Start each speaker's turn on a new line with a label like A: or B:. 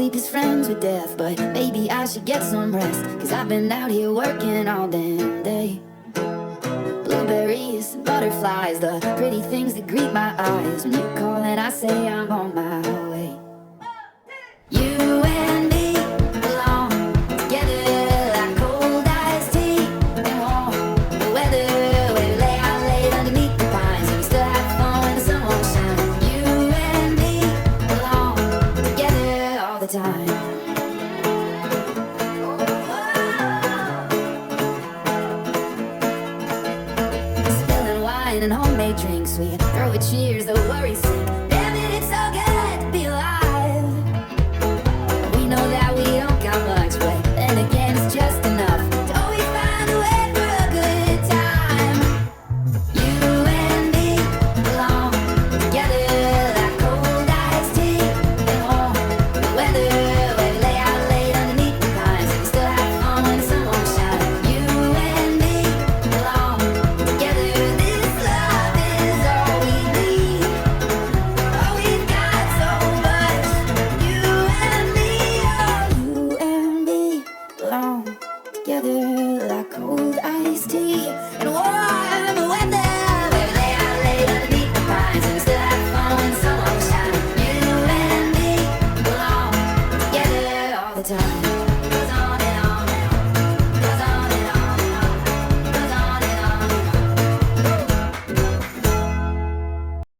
A: sleep is friends with death, but maybe I should get some rest, 'cause I've been out here working all damn day. Blueberries and butterflies, the pretty things that greet my eyes when you call and I say I'm on my way. You and me belong together like cold iced tea and warm the weather. We lay out late underneath the pines and we still have fun when the sun won't shine. You and me belong together all the time. Spilling wine and homemade drinks, we throw a cheers, the worries sink. Damn it, it's so good to be alive. We know that we don't got much, but then again it's just enough to always find a way for a good time. You and me belong together like cold iced tea and warm the weather. We lay out late underneath the pines and we still have fun when the sun won't shine. You and me belong together. This love is all we need. Oh, we've got so much. You and me, oh, you and me belong together like cold iced tea and warm